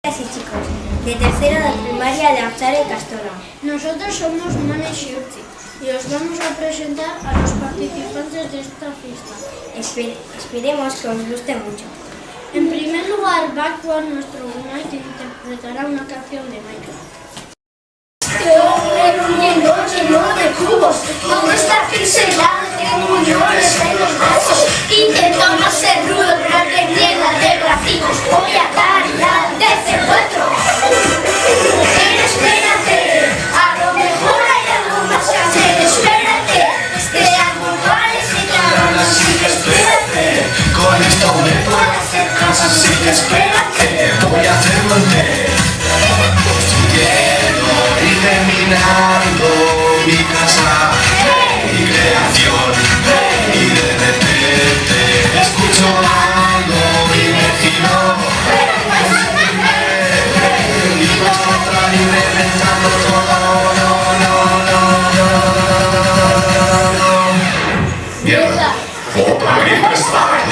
Y chicos, de tercero de primaria de Arzare Castora. Nosotros somos Mane y Xiurchi y os vamos a presentar a los participantes de esta fiesta. Esperemos que os guste mucho. En primer lugar, va a actuar nuestro Unai que interpretará una canción de Michael. En un lleno de cubos, todo está pincelado, tengo uniones en los brazos. Intento no ser rudo, pero tendiendo de gráficos. Voy a dar antes de vuestro. Pero espérate, a lo mejor hay algo más que hacer. Espérate, de algo parece que ahora sí que espérate. Con esto me puedo hacer cosas, así que espérate. Voy a hacerlo entero. Construyendo y terminando mi casa, mi creación. Y de repente escucho algo y me giro. Y vas contra y reventando todo. No. Mierda. Opa, Green Style.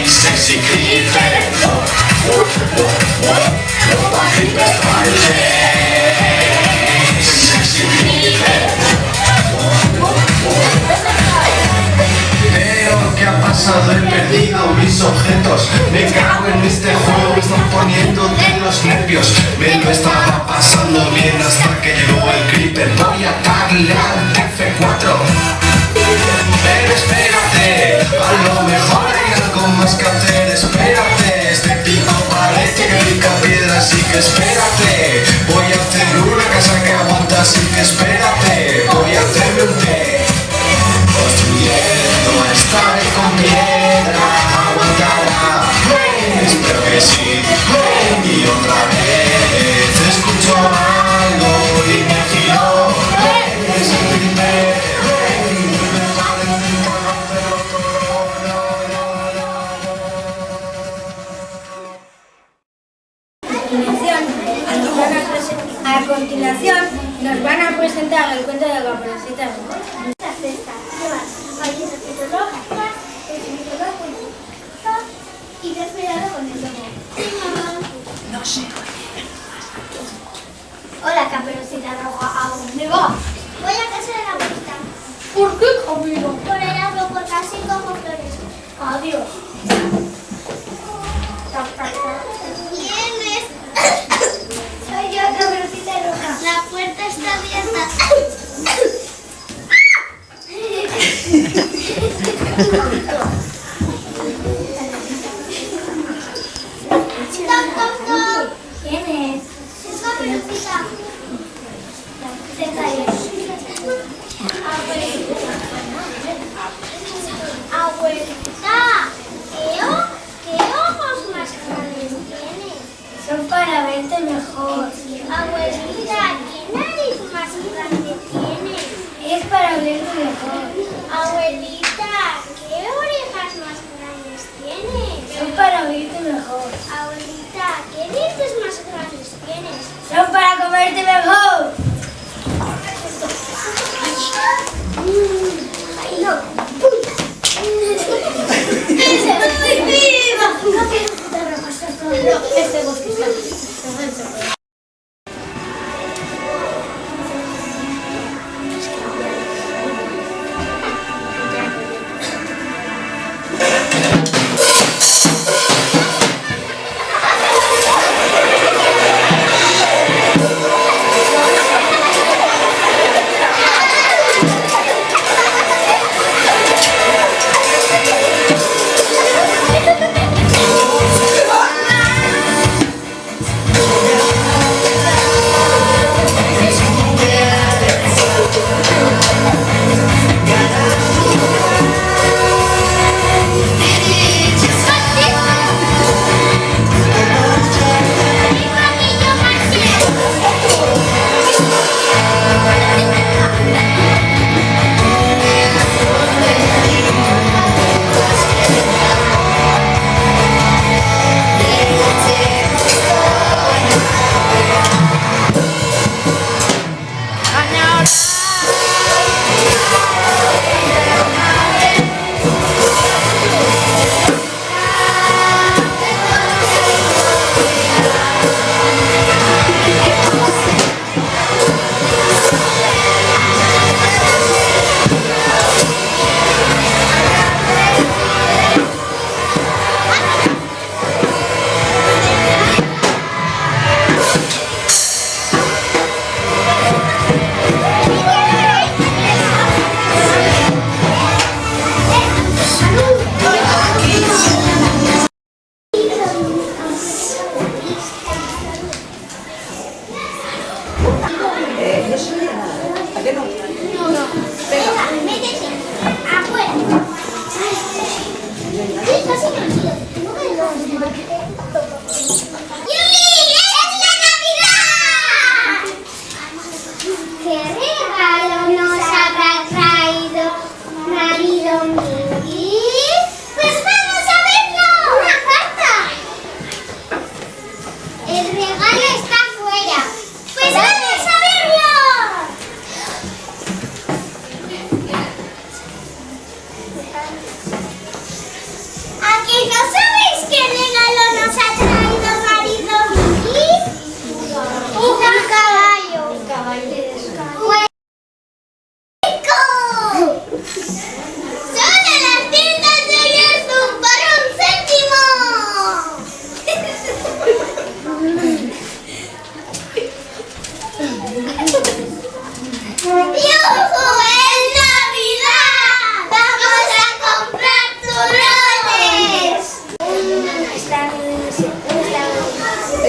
Sexy creeper. Sexy creeper. Veo que ha pasado, he perdido mis objetos. Me cago en este juego, me están poniendo de los nervios. Me lo estaba pasando bien hasta que llegó el creeper. Voy a darle al F4. Pero espérate, a lo mejor hay algo más que hacer. Espérate, este tipo parece que pica piedra, así que espérate. Voy a hacer una casa que aguanta, así que espérate. Voy a hacerme un té. Construyendo esta vez con piedra, aguantará. Espero que sí. Y otra vez escucho algo y me giro. Es el primer. A continuación, nos van a presentar el cuento de Caperucita Roja. Las cestas llevan valles mitológicas, y desvelado con el lobo. No sé. Hola, Caperucita Roja, ¿a dónde vas? Voy a casa de la abuelita. ¿Por qué, Camilo? Por el árbol, porque así cojo flores. Adiós. ¿Quién es? Soy yo, Caperucita Roja. La puerta está abierta. Toc, toc, toc. ¿Quién es? Es Caperucita. Abuelita, ¿qué ojos más grandes tienes? Son para verte mejor. Abuelita, ¿qué nariz más grande tienes? Es para verte mejor. Abuelita, ¿qué orejas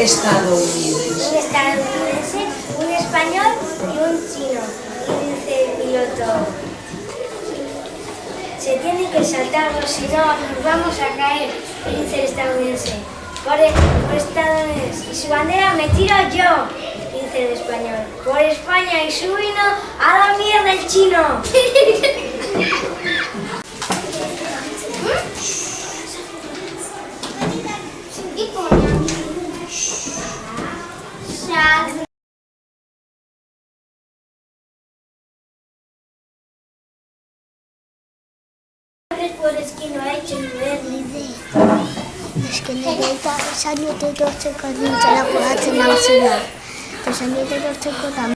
estadounidense? Un estadounidense, un español y un chino. Y dice el piloto, se tiene que saltarlo, si no nos vamos a caer. Y dice el estadounidense, por estadounidense, y su bandera me tiro yo. Y dice el español, por España y su vino, a la mierda el chino. Esquino ha hecho Eskenegeita esaniote dortzeko nintzelako batzen nauzela. Esaniote dortzeko da.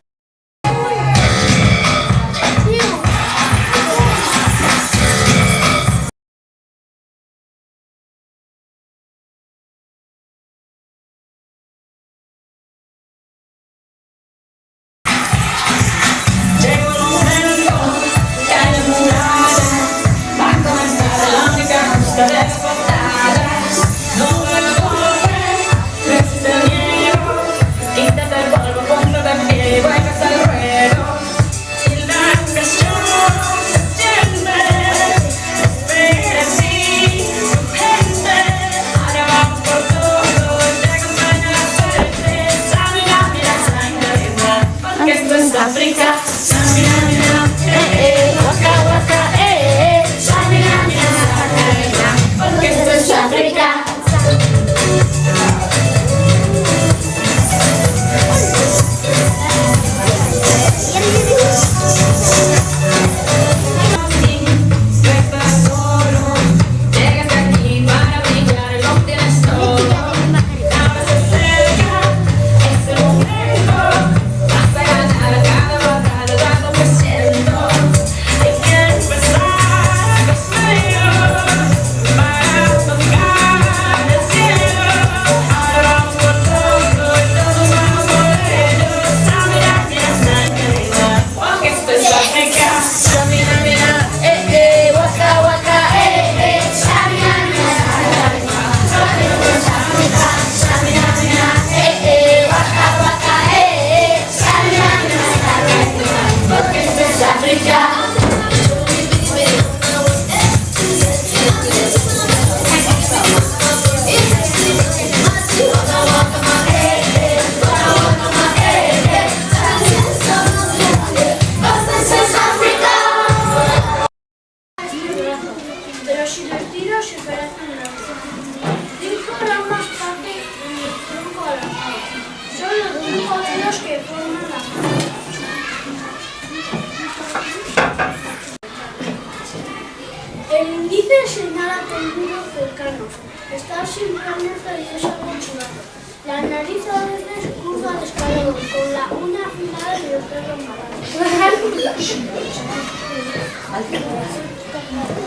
El índice señala términos cercanos. Está siempre abierta y es algo chulato. La nariz a veces curva al escalón, con la uña afilada y los dedos marrados.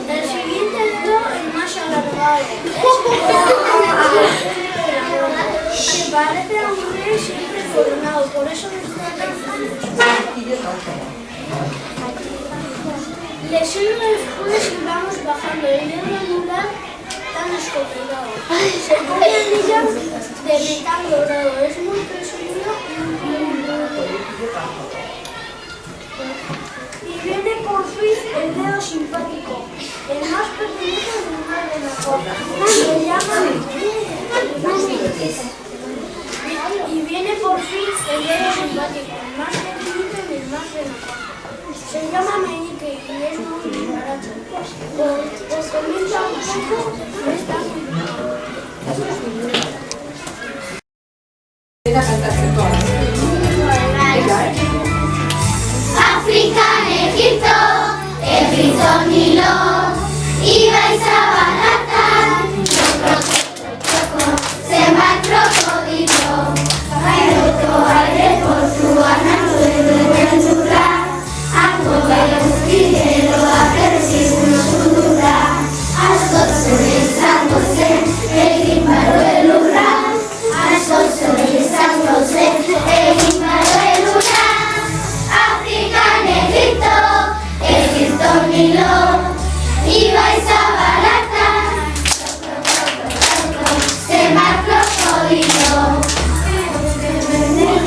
El siguiente dedo, el más alargado, que parece a un rey siempre coronado, por eso está tan le sirve después y vamos bajando el dedo anular tan escopetado. Se pone anillo de metal dorado, es muy presumido y viene por fin el dedo simpático, el más pequeñito del mar de la copa. Se llama y viene por fin el dedo simpático, el más pequeñito del mar de la copa. Se llama meñique y es muy barato. Os comienza un poco, está muy África en Egipto, Egipto Nilo, ibais a baratar, se va el crocodilo, aeroto aire por su anato de aventura, a todo el dinero a perseguir una cultura, a todos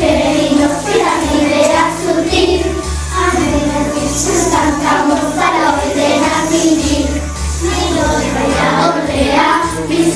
peregrinos y la idea sutil. Cantamos para hoy de vivir. Mi gloria, Orlea, mis